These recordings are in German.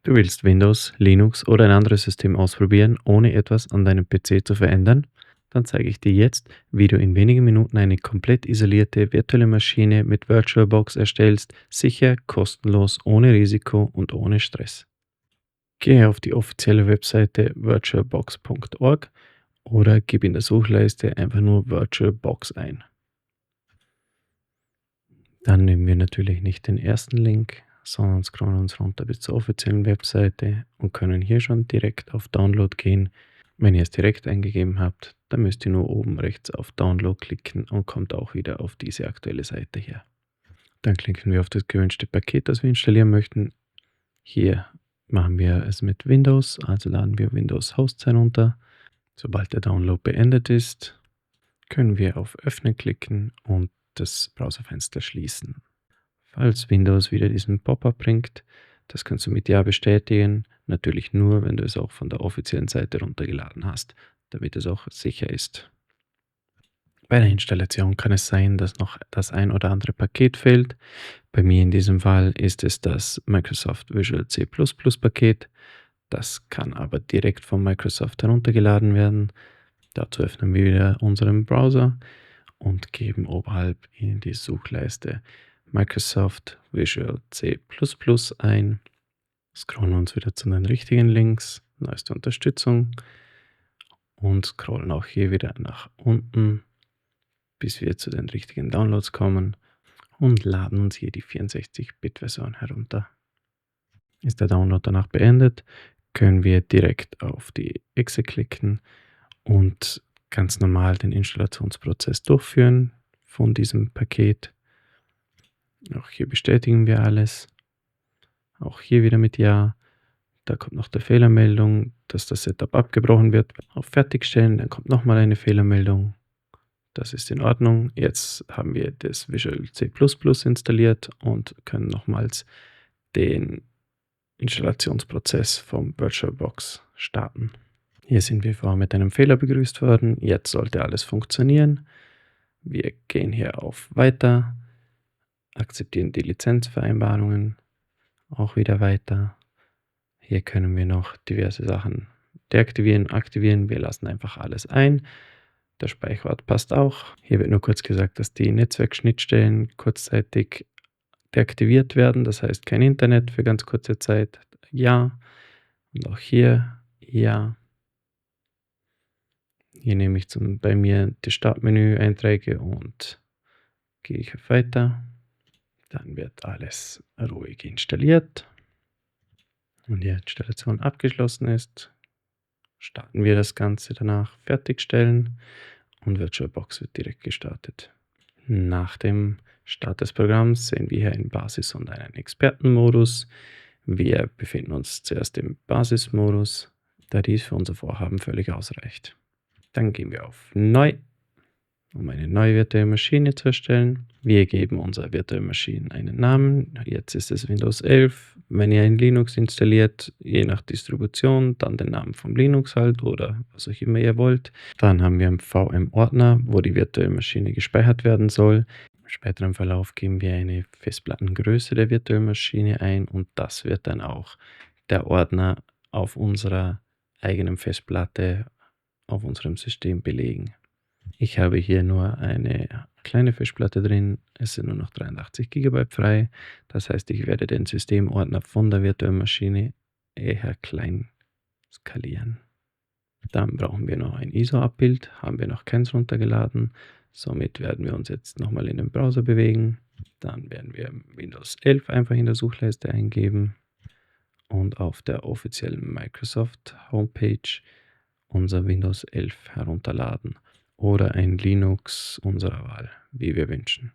Du willst Windows, Linux oder ein anderes System ausprobieren, ohne etwas an deinem PC zu verändern? Dann zeige ich dir jetzt, wie du in wenigen Minuten eine komplett isolierte virtuelle Maschine mit VirtualBox erstellst, sicher, kostenlos, ohne Risiko und ohne Stress. Gehe auf die offizielle Webseite virtualbox.org oder gib in der Suchleiste einfach nur VirtualBox ein. Dann nehmen wir natürlich nicht den ersten Link, sondern scrollen uns runter bis zur offiziellen Webseite und können hier schon direkt auf Download gehen. Wenn ihr es direkt eingegeben habt, dann müsst ihr nur oben rechts auf Download klicken und kommt auch wieder auf diese aktuelle Seite hier. Dann klicken wir auf das gewünschte Paket, das wir installieren möchten. Hier machen wir es mit Windows, also laden wir Windows Hosts herunter. Sobald der Download beendet ist, können wir auf Öffnen klicken und das Browserfenster schließen. Falls Windows wieder diesen Pop-up bringt, das kannst du mit Ja bestätigen, natürlich nur, wenn du es auch von der offiziellen Seite runtergeladen hast, damit es auch sicher ist. Bei der Installation kann es sein, dass noch das ein oder andere Paket fehlt. Bei mir in diesem Fall ist es das Microsoft Visual C++ Paket. Das kann aber direkt von Microsoft heruntergeladen werden. Dazu öffnen wir wieder unseren Browser und geben oberhalb in die Suchleiste Microsoft Visual C++ ein, scrollen uns wieder zu den richtigen Links, neueste Unterstützung und scrollen auch hier wieder nach unten, bis wir zu den richtigen Downloads kommen und laden uns hier die 64-Bit-Version herunter. Ist der Download danach beendet, können wir direkt auf die Exe klicken und ganz normal den Installationsprozess durchführen von diesem Paket. Auch hier bestätigen wir alles. Auch hier wieder mit Ja. Da kommt noch die Fehlermeldung, dass das Setup abgebrochen wird. Auf Fertigstellen, dann kommt nochmal eine Fehlermeldung. Das ist in Ordnung. Jetzt haben wir das Visual C++ installiert und können nochmals den Installationsprozess vom VirtualBox starten. Hier sind wir vorher mit einem Fehler begrüßt worden. Jetzt sollte alles funktionieren. Wir gehen hier auf Weiter, akzeptieren die Lizenzvereinbarungen, auch wieder weiter. Hier können wir noch diverse Sachen deaktivieren, aktivieren. Wir lassen einfach alles ein. Der Speicherort passt auch. Hier wird nur kurz gesagt, dass die Netzwerkschnittstellen kurzzeitig deaktiviert werden. Das heißt kein Internet für ganz kurze Zeit. Ja. Und auch hier Ja. Hier nehme ich bei mir das Startmenü Einträge und gehe ich auf Weiter. Dann wird alles ruhig installiert. Und die Installation abgeschlossen ist, starten wir das Ganze danach, fertigstellen und VirtualBox wird direkt gestartet. Nach dem Start des Programms sehen wir hier einen Basis- und einen Expertenmodus. Wir befinden uns zuerst im Basismodus, da dies für unser Vorhaben völlig ausreicht. Dann gehen wir auf Neu, um eine neue virtuelle Maschine zu erstellen. Wir geben unserer virtuellen Maschine einen Namen. Jetzt ist es Windows 11. Wenn ihr ein Linux installiert, je nach Distribution, dann den Namen vom Linux halt oder was auch immer ihr wollt. Dann haben wir einen VM-Ordner, wo die virtuelle Maschine gespeichert werden soll. Im späteren Verlauf geben wir eine Festplattengröße der virtuellen Maschine ein und das wird dann auch der Ordner auf unserer eigenen Festplatte auf unserem System belegen. Ich habe hier nur eine kleine Festplatte drin, es sind nur noch 83 GB frei, das heißt, ich werde den Systemordner von der virtuellen Maschine eher klein skalieren. Dann brauchen wir noch ein ISO-Abbild, haben wir noch keins runtergeladen, somit werden wir uns jetzt nochmal in den Browser bewegen. Dann werden wir Windows 11 einfach in der Suchleiste eingeben und auf der offiziellen Microsoft Homepage unser Windows 11 herunterladen oder ein Linux unserer Wahl, wie wir wünschen.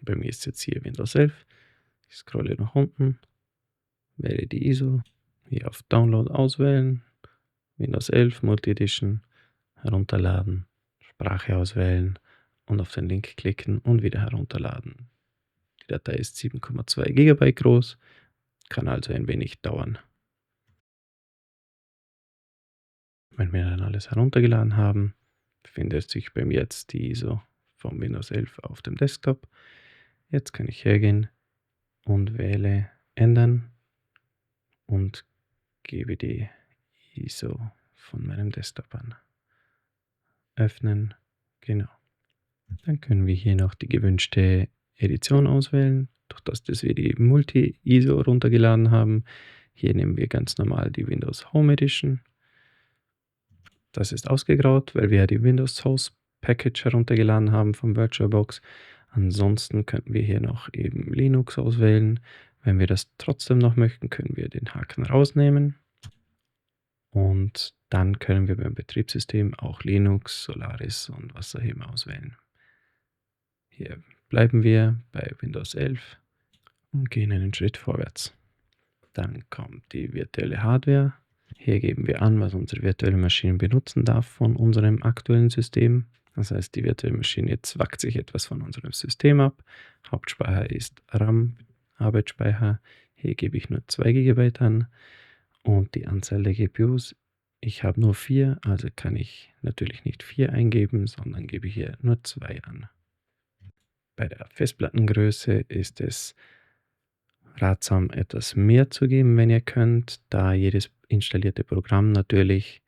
Bei mir ist jetzt hier Windows 11. Ich scrolle nach unten, wähle die ISO, hier auf Download auswählen, Windows 11 Multi-Edition herunterladen, Sprache auswählen und auf den Link klicken und wieder herunterladen. Die Datei ist 7,2 GB groß, kann also ein wenig dauern. Wenn wir dann alles heruntergeladen haben, befindet sich bei mir jetzt die ISO von Windows 11 auf dem Desktop. Jetzt kann ich hergehen und wähle Ändern und gebe die ISO von meinem Desktop an. Öffnen, genau. Dann können wir hier noch die gewünschte Edition auswählen, durch das wir die Multi-ISO runtergeladen haben. Hier nehmen wir ganz normal die Windows Home Edition. Das ist ausgegraut, weil wir ja die Windows Source Package heruntergeladen haben vom VirtualBox. Ansonsten könnten wir hier noch eben Linux auswählen. Wenn wir das trotzdem noch möchten, können wir den Haken rausnehmen. Und dann können wir beim Betriebssystem auch Linux, Solaris und was auch immer auswählen. Hier bleiben wir bei Windows 11 und gehen einen Schritt vorwärts. Dann kommt die virtuelle Hardware. Hier geben wir an, was unsere virtuelle Maschine benutzen darf von unserem aktuellen System. Das heißt, die virtuelle Maschine zwackt sich etwas von unserem System ab. Hauptspeicher ist RAM, Arbeitsspeicher. Hier gebe ich nur 2 GB an. Und die Anzahl der GPUs, ich habe nur 4, also kann ich natürlich nicht 4 eingeben, sondern gebe hier nur 2 an. Bei der Festplattengröße ist es ratsam, etwas mehr zu geben, wenn ihr könnt, da jedes installierte Programm natürlich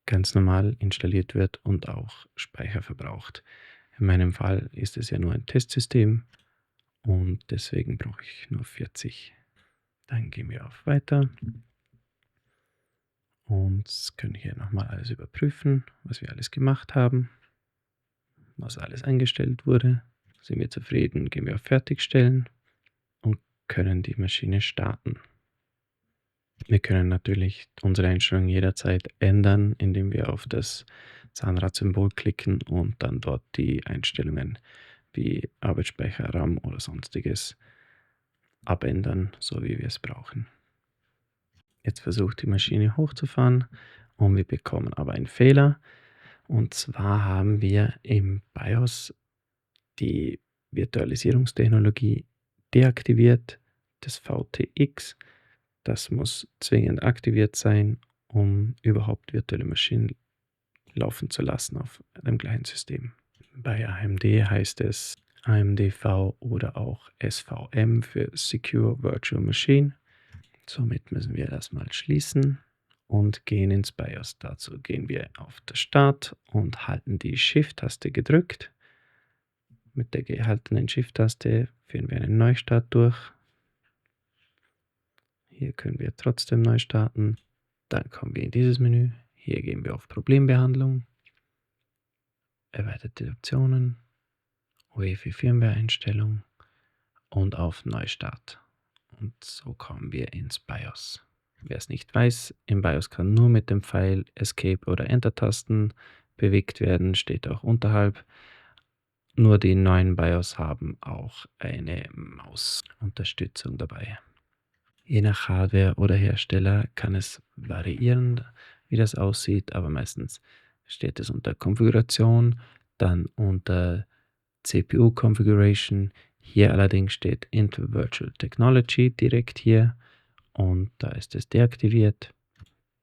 ganz normal installiert wird und auch Speicher verbraucht. In meinem Fall ist es ja nur ein Testsystem und deswegen brauche ich nur 40. Dann gehen wir auf Weiter und können hier nochmal alles überprüfen, was wir alles gemacht haben, was alles eingestellt wurde. Sind wir zufrieden, gehen wir auf Fertigstellen und können die Maschine starten. Wir können natürlich unsere Einstellungen jederzeit ändern, indem wir auf das Zahnradsymbol klicken und dann dort die Einstellungen wie Arbeitsspeicher, RAM oder sonstiges abändern, so wie wir es brauchen. Jetzt versucht die Maschine hochzufahren und wir bekommen aber einen Fehler. Und zwar haben wir im BIOS die Virtualisierungstechnologie deaktiviert, das VTX. Das muss zwingend aktiviert sein, um überhaupt virtuelle Maschinen laufen zu lassen auf dem gleichen System. Bei AMD heißt es AMDV oder auch SVM für Secure Virtual Machine. Somit müssen wir das mal schließen und gehen ins BIOS. Dazu gehen wir auf das Start und halten die Shift-Taste gedrückt. Mit der gehaltenen Shift-Taste führen wir einen Neustart durch. Hier können wir trotzdem neu starten. Dann kommen wir in dieses Menü. Hier gehen wir auf Problembehandlung, erweiterte Optionen, UEFI Firmware-Einstellung und auf Neustart. Und so kommen wir ins BIOS. Wer es nicht weiß, im BIOS kann nur mit dem Pfeil Escape oder Enter-Tasten bewegt werden, steht auch unterhalb. Nur die neuen BIOS haben auch eine Mausunterstützung dabei. Je nach Hardware oder Hersteller kann es variieren, wie das aussieht, aber meistens steht es unter Konfiguration, dann unter CPU Configuration. Hier allerdings steht Intel Virtual Technology direkt hier und da ist es deaktiviert.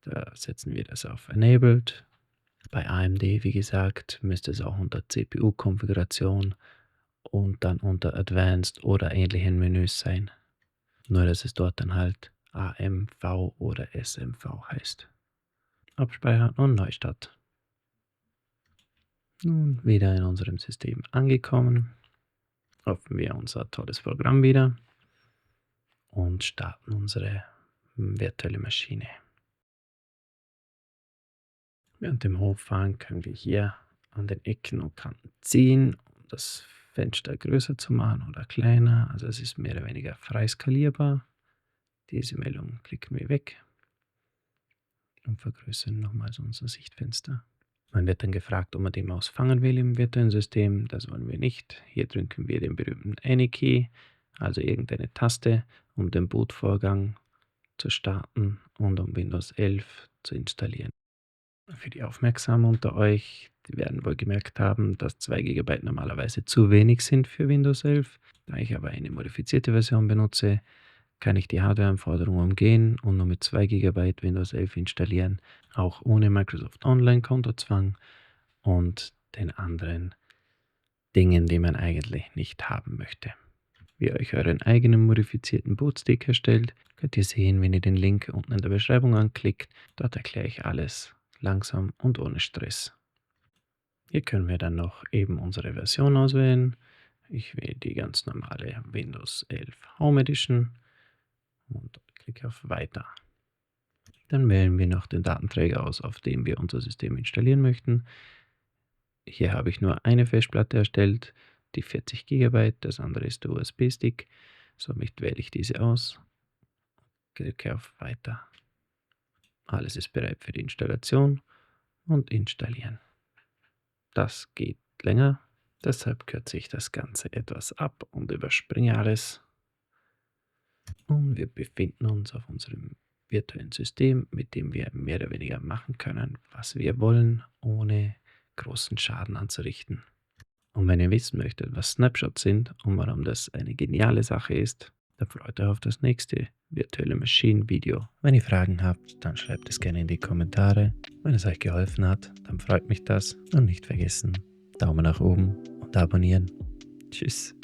Da setzen wir das auf Enabled. Bei AMD, wie gesagt, müsste es auch unter CPU Konfiguration und dann unter Advanced oder ähnlichen Menüs sein. Nur dass es dort dann halt AMV oder SMV heißt. Abspeichern und Neustart. Nun wieder in unserem System angekommen. Öffnen wir unser tolles Programm wieder und starten unsere virtuelle Maschine. Während dem Hochfahren können wir hier an den Ecken und Kanten ziehen, um das Fenster größer zu machen oder kleiner. Also es ist mehr oder weniger frei skalierbar. Diese Meldung klicken wir weg und vergrößern nochmals unser Sichtfenster. Man wird dann gefragt, ob man die Maus fangen will im virtuellen System. Das wollen wir nicht. Hier drücken wir den berühmten Any-Key, also irgendeine Taste, um den Bootvorgang zu starten und um Windows 11 zu installieren. Für die Aufmerksamen unter euch, die werden wohl gemerkt haben, dass 2 GB normalerweise zu wenig sind für Windows 11. Da ich aber eine modifizierte Version benutze, kann ich die Hardwareanforderungen umgehen und nur mit 2 GB Windows 11 installieren, auch ohne Microsoft Online-Kontozwang und den anderen Dingen, die man eigentlich nicht haben möchte. wie ihr euch euren eigenen modifizierten Bootstick erstellt, könnt ihr sehen, wenn ihr den Link unten in der Beschreibung anklickt. Dort erkläre ich alles langsam und ohne Stress. Hier können wir dann noch eben unsere Version auswählen. Ich wähle die ganz normale Windows 11 Home Edition und klicke auf Weiter. Dann wählen wir noch den Datenträger aus, auf dem wir unser System installieren möchten. Hier habe ich nur eine Festplatte erstellt, die 40 GB, das andere ist der USB-Stick. Somit wähle ich diese aus, klicke auf Weiter. Alles ist bereit für die Installation und installieren. Das geht länger, deshalb kürze ich das Ganze etwas ab und überspringe alles. Und wir befinden uns auf unserem virtuellen System, mit dem wir mehr oder weniger machen können, was wir wollen, ohne großen Schaden anzurichten. Und wenn ihr wissen möchtet, was Snapshots sind und warum das eine geniale Sache ist, dann freut euch auf das nächste virtuelle Machine Video. Wenn ihr Fragen habt, dann schreibt es gerne in die Kommentare. Wenn es euch geholfen hat, dann freut mich das und nicht vergessen, Daumen nach oben und abonnieren. Tschüss.